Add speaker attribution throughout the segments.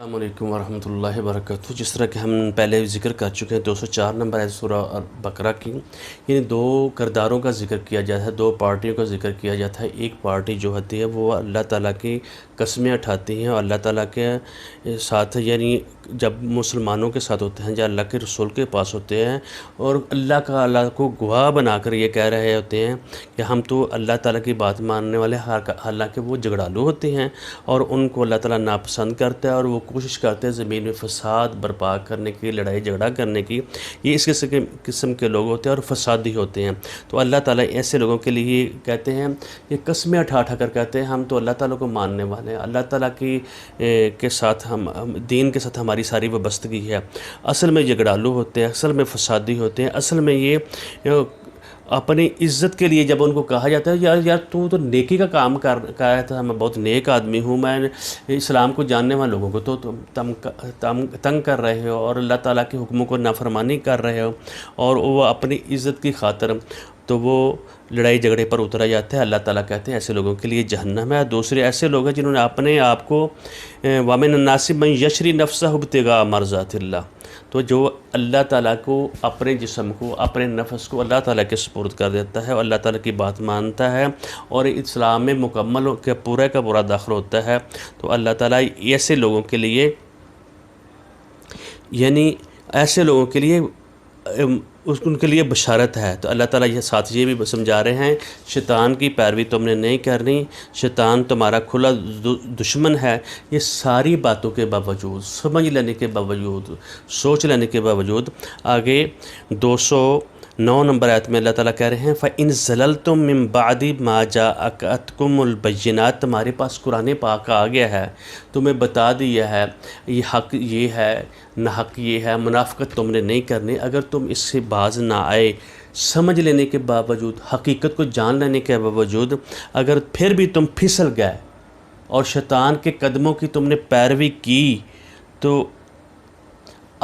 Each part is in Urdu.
Speaker 1: السلام علیکم ورحمۃ اللہ وبرکاتہ۔ جس طرح کہ ہم پہلے ذکر کر چکے ہیں 204 نمبر ہے سورہ بقرہ کی، یعنی دو کرداروں کا ذکر کیا جاتا ہے، دو پارٹیوں کا ذکر کیا جاتا ہے۔ ایک پارٹی جو ہوتی ہے وہ اللہ تعالیٰ کی قسمیں اٹھاتی ہیں اور اللہ تعالیٰ کے ساتھ، یعنی جب مسلمانوں کے ساتھ ہوتے ہیں یا اللہ کے رسول کے پاس ہوتے ہیں اور اللہ کو گواہ بنا کر یہ کہہ رہے ہوتے ہیں کہ ہم تو اللہ تعالیٰ کی بات ماننے والے، حالانکہ وہ جھگڑالو ہوتے ہیں اور ان کو اللہ تعالیٰ ناپسند کرتا ہے اور وہ کوشش کرتے ہیں زمین میں فساد برپا کرنے کی، لڑائی جھگڑا کرنے کی۔ یہ اس قسم کے لوگ ہوتے ہیں اور فسادی ہوتے ہیں۔ تو اللہ تعالیٰ ایسے لوگوں کے لیے کہتے ہیں، یہ قسمیں اٹھا کر کہتے ہیں ہم تو اللہ تعالیٰ کو ماننے والے ہیں، اللہ تعالیٰ کے ساتھ ہم دین کے ساتھ ہماری ساری وابستگی ہے۔ اصل میں جھگڑالو ہوتے ہیں، اصل میں فسادی ہوتے ہیں، اصل میں یہ اپنی عزت کے لیے جب ان کو کہا جاتا ہے یار تو نیکی کا کام کر رہا تھا، میں بہت نیک آدمی ہوں، میں اسلام کو جاننے والے لوگوں کو تو تنگ کر رہے ہو اور اللہ تعالیٰ کے حکموں کو نافرمانی کر رہے ہو، اور وہ اپنی عزت کی خاطر تو وہ لڑائی جھگڑے پر اترا جاتا ہے۔ اللہ تعالیٰ کہتے ہیں ایسے لوگوں کے لیے جہنم ہے۔ دوسرے ایسے لوگ ہیں جنہوں نے اپنے آپ کو وَمِنَ النَّاسِ مَن یشری نَفْسَهُ ابْتِغَاءَ مَرْضَاتِ اللہ، تو جو اللہ تعالیٰ کو، اپنے جسم کو، اپنے نفس کو اللہ تعالیٰ کے سپرد کر دیتا ہے اور اللہ تعالیٰ کی بات مانتا ہے اور اسلام میں مکمل ہو کے پورا کا پورا داخل ہوتا ہے، تو اللہ تعالیٰ ایسے لوگوں کے لیے، یعنی ایسے لوگوں کے لیے ان کے لیے بشارت ہے۔ تو اللہ تعالیٰ یہ ساتھ یہ بھی سمجھا رہے ہیں، شیطان کی پیروی تم نے نہیں کرنی، شیطان تمہارا کھلا دشمن ہے۔ یہ ساری باتوں کے باوجود، سمجھ لینے کے باوجود، سوچ لینے کے باوجود، آگے 209 نمبر آیت میں اللہ تعالیٰ کہہ رہے ہیں فَإِن زَلَلْتُم مِّن بَعْدِ مَا جَاءَتْكُمُ الْبَيِّنَاتُ، تمہارے پاس قرآن پاک آ گیا ہے، تمہیں بتا دیا ہے یہ حق یہ ہے، نہ حق یہ ہے، منافقت تم نے نہیں کرنی۔ اگر تم اس سے باز نہ آئے، سمجھ لینے کے باوجود، حقیقت کو جان لینے کے باوجود، اگر پھر بھی تم پھسل گئے اور شیطان کے قدموں کی تم نے پیروی کی، تو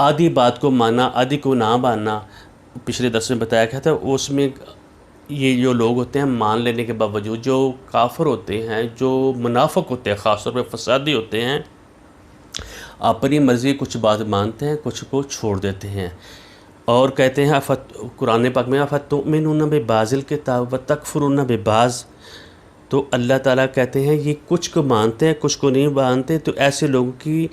Speaker 1: آدھی بات کو مانا، آدھی کو نہ ماننا، پچھلے درس میں بتایا گیا تھا، اس میں یہ جو لوگ ہوتے ہیں مان لینے کے باوجود، جو کافر ہوتے ہیں، جو منافق ہوتے ہیں، خاص طور پہ فسادی ہوتے ہیں، اپنی مرضی کچھ بات مانتے ہیں، کچھ کو چھوڑ دیتے ہیں، اور کہتے ہیں قرآن پاک میں افتؤمنون ببعض الکتاب وتکفرون ببعض، تو اللہ تعالیٰ کہتے ہیں یہ کچھ کو مانتے ہیں، کچھ کو نہیں مانتے، تو ایسے لوگوں کی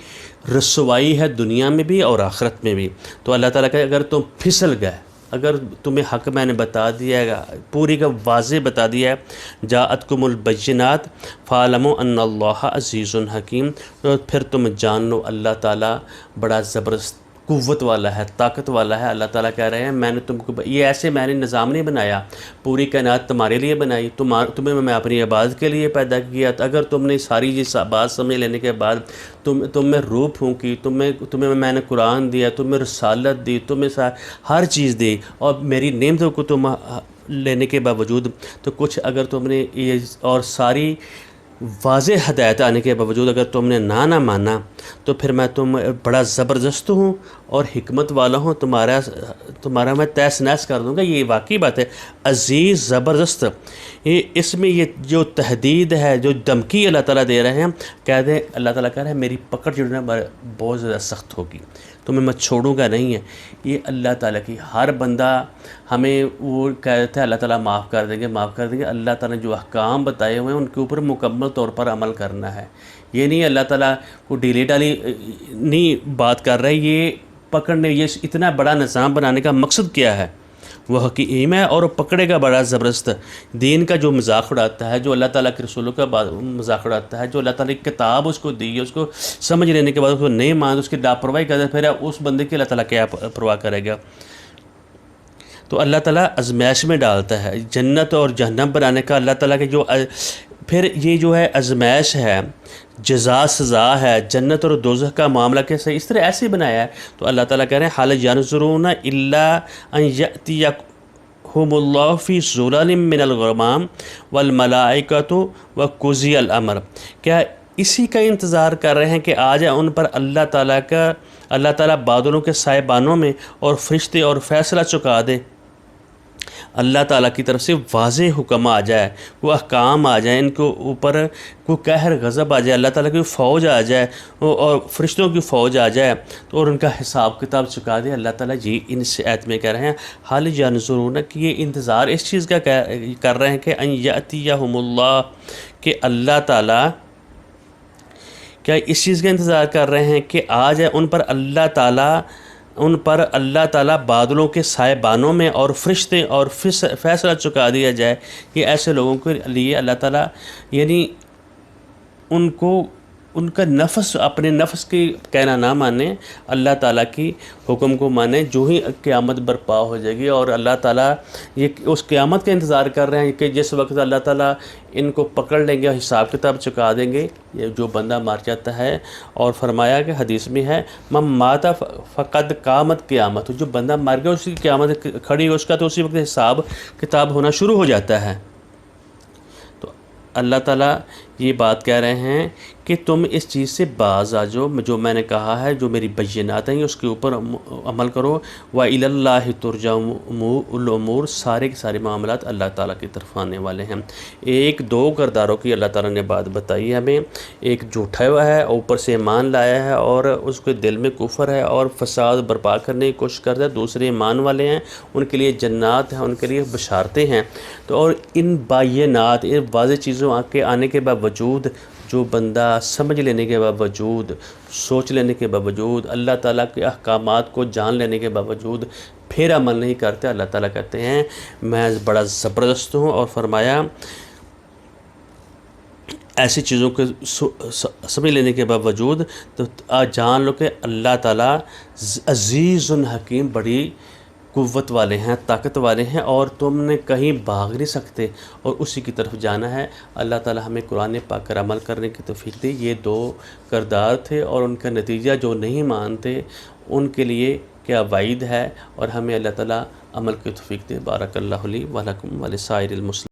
Speaker 1: رسوائی ہے دنیا میں بھی اور آخرت میں بھی۔ تو اللہ تعالیٰ کہتے ہیں اگر تم پھسل گئے، اگر تمہیں حق میں نے بتا دیا ہے، پوری کا واضح بتا دیا ہے، جاءتکم البینات فاعلموا ان اللہ عزیز حکیم، تو پھر تم جان لو اللہ تعالیٰ بڑا زبردست قوت والا ہے، طاقت والا ہے۔ اللہ تعالیٰ کہہ رہے ہیں میں نے تم کو یہ ایسے میں نے نظام نہیں بنایا، پوری کائنات تمہارے لیے بنائی، تمہیں میں اپنی عبادت کے لیے پیدا کیا، اگر تم نے ساری یہ بات سمجھ لینے کے بعد تم میں روح پھونکی، تمہیں میں نے قرآن دیا، تمہیں رسالت دی، تمہیں ہر چیز دی، اور میری نعمتوں کو تم لینے کے باوجود، تو کچھ اگر تم نے یہ اور ساری واضح ہدایت آنے کے باوجود اگر تم نے نہ مانا، تو پھر میں تم بڑا زبردست ہوں اور حکمت والا ہوں، تمہارا میں تہس نہس کر دوں گا۔ یہ واقعی بات ہے، عزیز، زبردست۔ اس میں یہ جو تحدید ہے، جو دھمکی اللہ تعالیٰ دے رہے ہیں، کہتے ہیں اللہ تعالیٰ کہہ رہے ہیں میری پکڑ جو ہے بہت زیادہ سخت ہوگی، تمہیں میں چھوڑوں گا نہیں ہے۔ یہ اللہ تعالیٰ کی، ہر بندہ ہمیں وہ کہتا ہے اللہ تعالیٰ معاف کر دیں گے، اللہ تعالیٰ نے جو احکام بتائے ہوئے ہیں ان کے اوپر مکمل طور پر عمل کرنا ہے۔ یہ نہیں اللہ تعالیٰ کو ڈیلی ڈالی نہیں بات کر رہے، یہ پکڑنے، یہ اتنا بڑا نظام بنانے کا مقصد کیا ہے، وہ حکیم ہے اور پکڑے گا بڑا زبردست۔ دین کا جو مذاق اڑاتا ہے، جو اللہ تعالیٰ کے رسولوں کا مذاق اڑاتا ہے، جو اللہ تعالیٰ کی کتاب اس کو دی ہے، اس کو سمجھ لینے کے بعد اس کو نہیں مان، اس کی لاپرواہی کرتا ہے، پھر اس بندے کی اللہ تعالیٰ کیا پرواہ کرے گا۔ تو اللہ تعالیٰ آزمائش میں ڈالتا ہے، جنت اور جہنم بنانے کا اللہ تعالیٰ کے جو پھر یہ جو ہے آزمائش ہے، جزا سزا ہے، جنت اور دوزخ کا معاملہ کیسے اس طرح ایسے بنایا ہے۔ تو اللہ تعالیٰ کہہ رہے ہیں حال ینظرون الا ان یأتیہم اللہ فی ظلال من الغمام والملائکۃ وقضی الامر، کیا اسی کا انتظار کر رہے ہیں کہ آ جائے ان پر اللہ تعالیٰ بادلوں کے سائے بانوں میں اور فرشتے اور فیصلہ چکا دے۔ اللہ تعالیٰ کی طرف سے واضح حکم آ جائے، وہ احکام آ جائیں، ان کو اوپر کوئی قہر غضب آ جائے، اللہ تعالیٰ کی فوج آ جائے اور فرشتوں کی فوج آ جائے تو اور ان کا حساب کتاب چکا دے، اللہ تعالیٰ جی ان سے آیت میں کہہ رہے ہیں حال ینظرون کہ یہ انتظار اس چیز کا کر رہے ہیں کہ ان یأتیہم اللہ، کہ اللہ تعالیٰ کیا اس چیز کا انتظار کر رہے ہیں کہ آ جائے ان پر اللہ تعالیٰ بادلوں کے سائے بانوں میں اور فرشتے اور فیصلہ چکا دیا جائے. یہ ایسے لوگوں کے لیے اللہ تعالیٰ یعنی ان کا نفس اپنے نفس کی کہنا نہ مانیں، اللہ تعالیٰ کی حکم کو مانیں جو ہی قیامت برپا ہو جائے گی. اور اللہ تعالیٰ یہ اس قیامت کا انتظار کر رہے ہیں کہ جس وقت اللہ تعالیٰ ان کو پکڑ لیں گے، حساب کتاب چکا دیں گے یہ جو بندہ مر جاتا ہے. اور فرمایا کہ حدیث میں ہے من مات فقد قامت قیامت، جو بندہ مر گیا اس کی قیامت کھڑی ہے، اس کا تو اسی وقت حساب کتاب ہونا شروع ہو جاتا ہے. تو اللہ تعالیٰ یہ بات کہہ رہے ہیں کہ تم اس چیز سے باز آ جاؤ، جو میں نے کہا ہے، جو میری بینات ہیں اس کے اوپر عمل کرو. وَإِلَى اللَّهِ تُرْجَعُ الْأُمُورُ، سارے کے سارے معاملات اللہ تعالیٰ کی طرف آنے والے ہیں. ایک دو کرداروں کی اللہ تعالیٰ نے بات بتائی ہے ہمیں، ایک جھوٹا ہوا ہے اوپر سے ایمان لایا ہے اور اس کے دل میں کفر ہے اور فساد برپا کرنے کی کوشش کرتا ہے. دوسرے ایمان والے ہیں، ان کے لیے جنات ہیں، ان کے لیے بشارتیں ہیں. تو اور ان بینات، ان واضح چیزوں کے آنے کے باوجود جو بندہ سمجھ لینے کے باوجود، سوچ لینے کے باوجود، اللہ تعالیٰ کے احکامات کو جان لینے کے باوجود پھر عمل نہیں کرتے، اللہ تعالیٰ کہتے ہیں میں بڑا زبردست ہوں. اور فرمایا ایسی چیزوں کو سمجھ لینے کے باوجود تو جان لو کہ اللہ تعالیٰ عزیز حکیم، بڑی قوت والے ہیں، طاقت والے ہیں اور تم نے کہیں بھاگ نہیں سکتے اور اسی کی طرف جانا ہے. اللہ تعالیٰ ہمیں قرآن پاک پر عمل کرنے کی توفیق دے. یہ دو کردار تھے اور ان کا نتیجہ جو نہیں مانتے ان کے لیے کیا وعید ہے، اور ہمیں اللہ تعالیٰ عمل کی توفیق دے. بارک اللہ لی و لکم و لسائر المسلمین.